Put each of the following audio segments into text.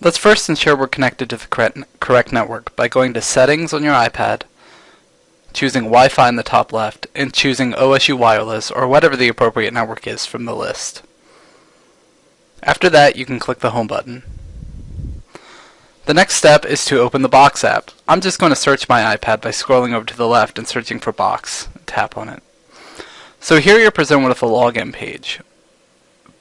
Let's first ensure we're connected to the correct network by going to Settings on your iPad, choosing Wi-Fi in the top left, and choosing OSU Wireless or whatever the appropriate network is from the list. After that, you can click the Home button. The next step is to open the Box app. I'm just going to search my iPad by scrolling over to the left and searching for Box. Tap on it. So here you're presented with a login page.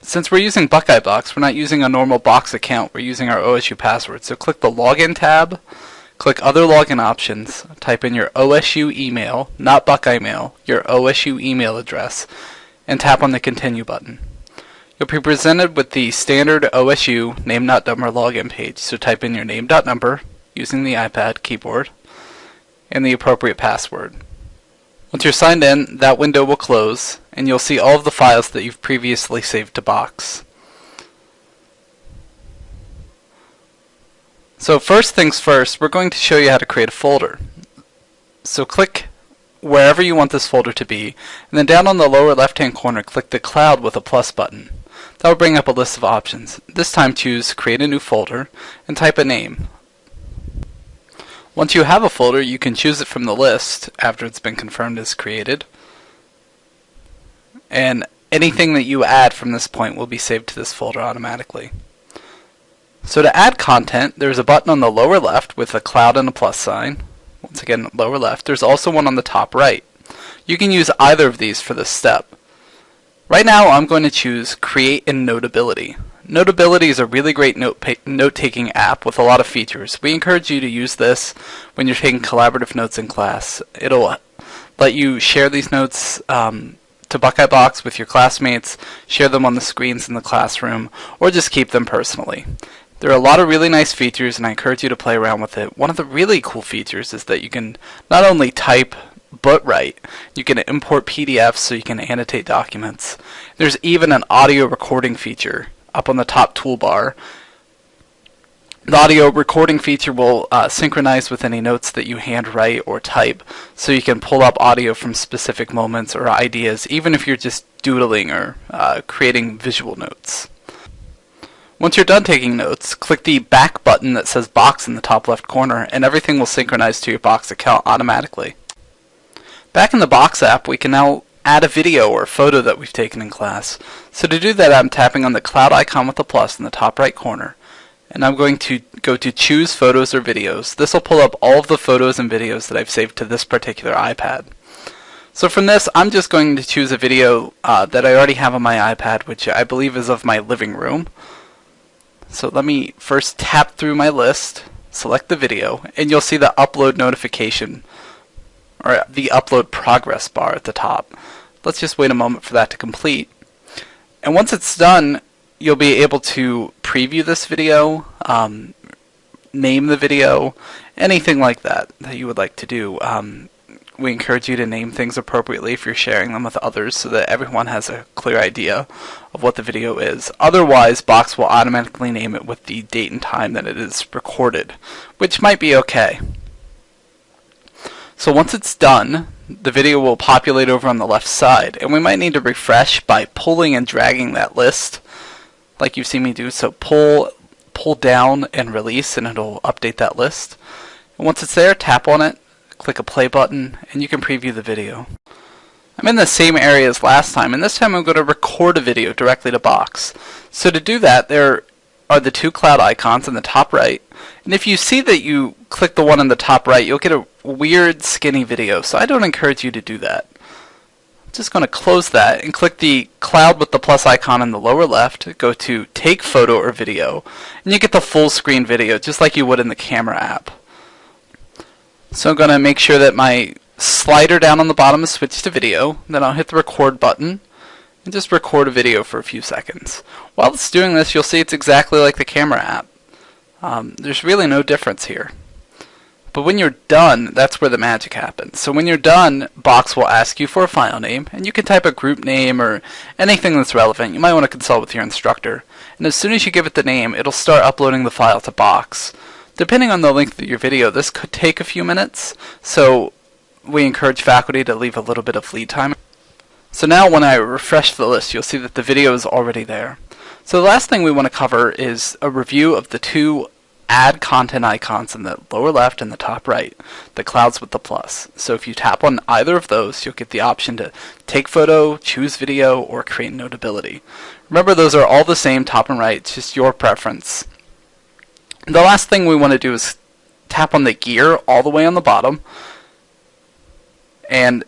Since we're using BuckeyeBox, we're not using a normal Box account, we're using our OSU password. So click the Login tab, click Other Login Options, type in your OSU email, not Buckeye Mail, your OSU email address, and tap on the Continue button. You'll be presented with the standard OSU name.number login page, so type in your name.number using the iPad keyboard and the appropriate password. Once you're signed in, that window will close, and you'll see all of the files that you've previously saved to Box. So first things first, we're going to show you how to create a folder. So click wherever you want this folder to be, and then down on the lower left-hand corner, click the cloud with a plus button. That will bring up a list of options. This time choose Create a New Folder, and type a name. Once you have a folder, you can choose it from the list after it's been confirmed as created. And anything that you add from this point will be saved to this folder automatically. So to add content, there's a button on the lower left with a cloud and a plus sign. Once again, lower left. There's also one on the top right. You can use either of these for this step. Right now, I'm going to choose Create in Notability. Notability is a really great note-taking app with a lot of features. We encourage you to use this when you're taking collaborative notes in class. It'll let you share these notes to BuckeyeBox with your classmates, share them on the screens in the classroom, or just keep them personally. There are a lot of really nice features, and I encourage you to play around with it. One of the really cool features is that you can not only type but write. You can import PDFs so you can annotate documents. There's even an audio recording feature up on the top toolbar. The audio recording feature will synchronize with any notes that you handwrite or type, so you can pull up audio from specific moments or ideas, even if you're just doodling or creating visual notes. Once you're done taking notes, click the back button that says Box in the top left corner, and everything will synchronize to your Box account automatically. Back in the Box app, we can now add a video or photo that we've taken in class. So to do that, I'm tapping on the cloud icon with the plus in the top right corner, and I'm going to go to Choose Photos or Videos. This will pull up all of the photos and videos that I've saved to this particular iPad. So from this, I'm just going to choose a video that I already have on my iPad, which I believe is of my living room. So let me first tap through my list, select the video, and you'll see the upload notification, or the upload progress bar at the top. Let's just wait a moment for that to complete. And once it's done, you'll be able to preview this video, name the video, anything like that you would like to do. We encourage you to name things appropriately if you're sharing them with others so that everyone has a clear idea of what the video is. Otherwise, Box will automatically name it with the date and time that it is recorded, which might be okay. So once it's done, the video will populate over on the left side, and we might need to refresh by pulling and dragging that list like you've seen me do. So pull down and release, and it'll update that list. And once it's there, tap on it, click a play button, and you can preview the video. I'm in the same area as last time, and this time I'm going to record a video directly to Box. So to do that, there are the two cloud icons in the top right, and if you see that you click the one in the top right, you'll get a weird skinny video, so I don't encourage you to do that. I'm just going to close that and click the cloud with the plus icon in the lower left, go to Take Photo or Video, and you get the full screen video just like you would in the camera app. So I'm going to make sure that my slider down on the bottom is switched to video, then I'll hit the record button and just record a video for a few seconds. While it's doing this, you'll see it's exactly like the camera app. There's really no difference here. But when you're done, that's where the magic happens. So when you're done, Box will ask you for a file name, and you can type a group name or anything that's relevant. You might want to consult with your instructor. And as soon as you give it the name, it'll start uploading the file to Box. Depending on the length of your video, this could take a few minutes, so we encourage faculty to leave a little bit of lead time. So now when I refresh the list, you'll see that the video is already there. So the last thing we want to cover is a review of the two add content icons in the lower left and the top right, the clouds with the plus. So if you tap on either of those, you'll get the option to take photo, choose video, or create notability. Remember, those are all the same, top and right, it's just your preference. The last thing we want to do is tap on the gear all the way on the bottom, and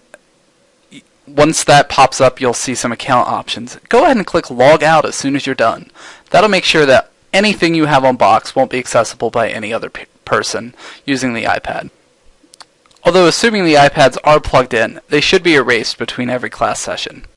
once that pops up, you'll see some account options. Go ahead and click log out as soon as you're done. That'll make sure that anything you have on Box won't be accessible by any other person using the iPad. Although assuming the iPads are plugged in, they should be erased between every class session.